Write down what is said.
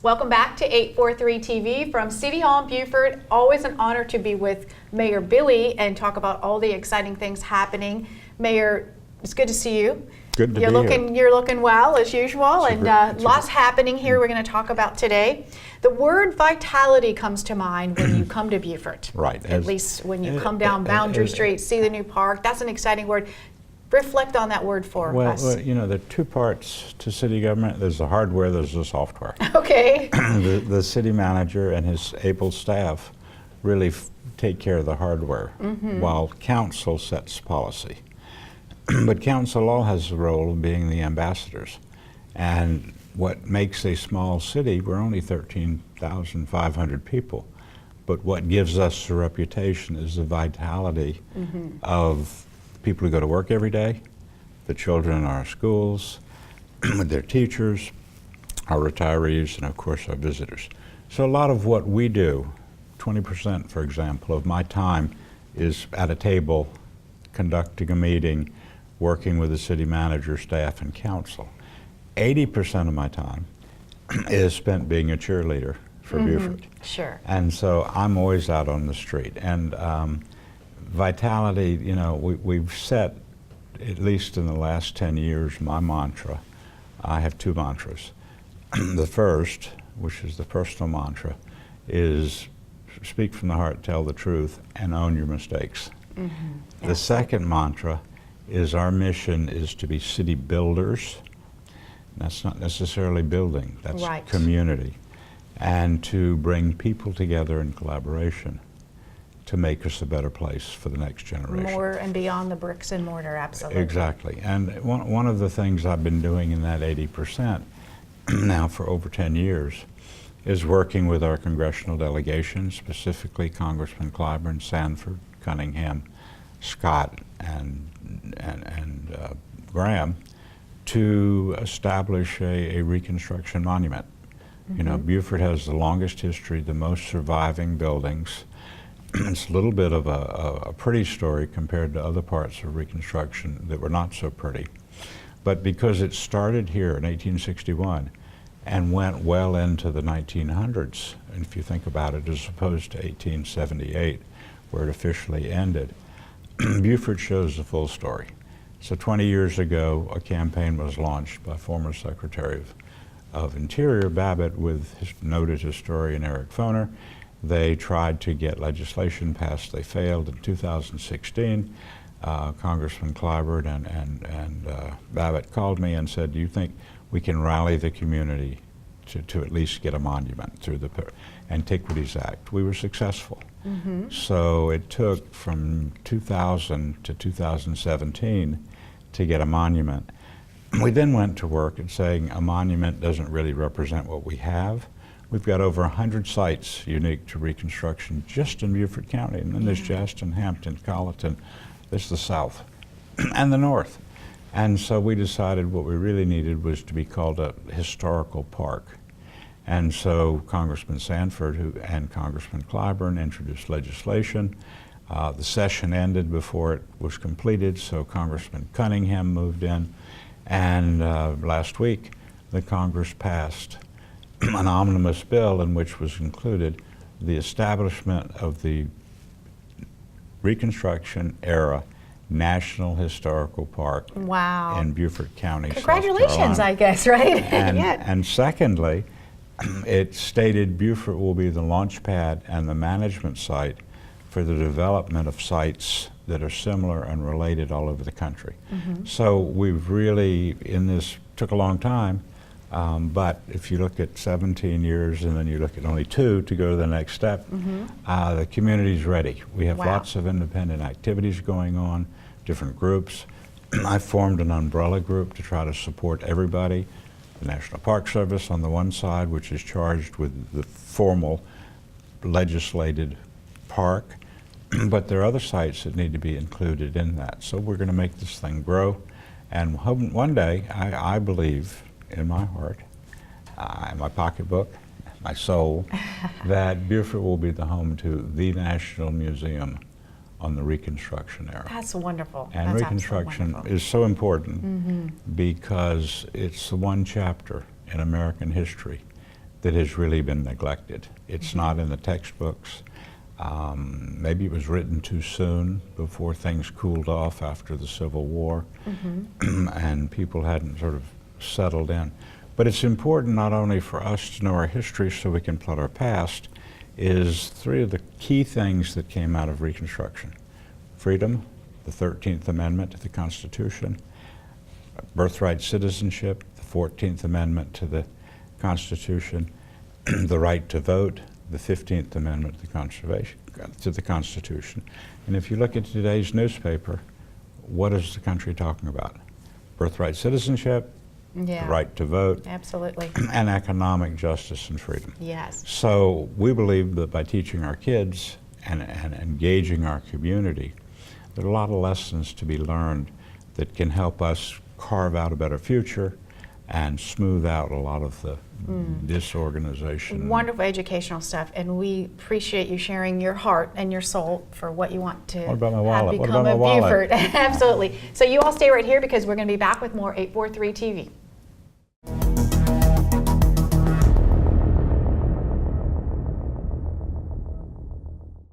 Welcome back to 843 TV from City Hall in Beaufort. Always an honor to be with Mayor Billy and talk about all the exciting things happening. Mayor, it's good to see you. Good to be here. You're looking well as usual, and lots happening here we're going to talk about today. The word vitality comes to mind when you come to Beaufort. Right. At least when you come down Boundary Street, see the new park. That's an exciting word. Reflect on that word for us. Well, you know, there are two parts to city government. There's the hardware, there's the software. Okay. The city manager and his able staff really take care of the hardware, while council sets policy. But council all has the role of being the ambassadors. And what makes a small city, we're only 13,500 people, but what gives us a reputation is the vitality of people who go to work every day, the children in our schools, with their teachers, our retirees, and of course our visitors. So a lot of what we do, 20% for example of my time is at a table, conducting a meeting, working with the city manager, staff, and council. 80% of my time is spent being a cheerleader for Beaufort. Sure. And so I'm always out on the street. And vitality, you know, we've set, at least in the last 10 years, my mantra. I have two mantras. The first, which is the personal mantra, is speak from the heart, tell the truth, and own your mistakes. The second mantra is our mission is to be city builders. That's not necessarily building, that's community. And to bring people together in collaboration to make us a better place for the next generation. More and beyond the bricks and mortar, absolutely. Exactly. And one of the things I've been doing in that 80% now for over 10 years is working with our congressional delegations, specifically Congressman Clyburn, Sanford, Cunningham, Scott, and Graham, to establish a Reconstruction monument. You know, Beaufort has the longest history, the most surviving buildings. It's a little bit of a pretty story compared to other parts of Reconstruction that were not so pretty. But because it started here in 1861 and went well into the 1900s, and if you think about it, as opposed to 1878, where it officially ended, Beaufort shows the full story. So 20 years ago, a campaign was launched by former Secretary of Interior Babbitt with his noted historian Eric Foner. They tried to get legislation passed. They failed. In 2016, Congressman Clyburn and Babbitt called me and said, do you think we can rally the community to at least get a monument through the Antiquities Act? We were successful. So it took from 2000 to 2017 to get a monument. We then went to work at saying a monument doesn't really represent what we have. We've got over 100 sites unique to Reconstruction just in Beaufort County, and then there's Justin, Hampton, Colleton, there's the South, and the North. And so we decided what we really needed was to be called a historical park. And so Congressman Sanford and Congressman Clyburn introduced legislation. The session ended before it was completed, so Congressman Cunningham moved in, and last week the Congress passed an omnibus bill in which was included the establishment of the Reconstruction era National Historical Park in Beaufort County, Congratulations, I guess, right? And secondly, it stated Beaufort will be the launch pad and the management site for the development of sites that are similar and related all over the country. So we've really, took a long time, but if you look at 17 years and then you look at only 2 to go to the next step, the community's ready. We have lots of independent activities going on, different groups. I formed an umbrella group to try to support everybody. The National Park Service on the one side, which is charged with the formal legislated park, but there are other sites that need to be included in that. So we're going to make this thing grow, and one day, I believe in my heart, in my pocketbook, my soul, that Beaufort will be the home to the National Museum on the Reconstruction era. That's wonderful. And That's Reconstruction is so important because it's the one chapter in American history that has really been neglected. It's not in the textbooks. Maybe it was written too soon, before things cooled off after the Civil War, and people hadn't sort of settled in. But it's important not only for us to know our history so we can plot our past, is three of the key things that came out of Reconstruction. Freedom, the 13th Amendment to the Constitution, birthright citizenship, the 14th Amendment to the Constitution, the right to vote, the 15th Amendment to the Constitution. And if you look at today's newspaper, what is the country talking about? Birthright citizenship, the right to vote, absolutely, and economic justice and freedom. Yes. So we believe that by teaching our kids and engaging our community, there are a lot of lessons to be learned that can help us carve out a better future and smooth out a lot of the disorganization. Wonderful educational stuff, and we appreciate you sharing your heart and your soul for what you want to What about my have wallet? What become about my of wallet? Beaufort. Absolutely. So you all stay right here because we're going to be back with more 843 TV.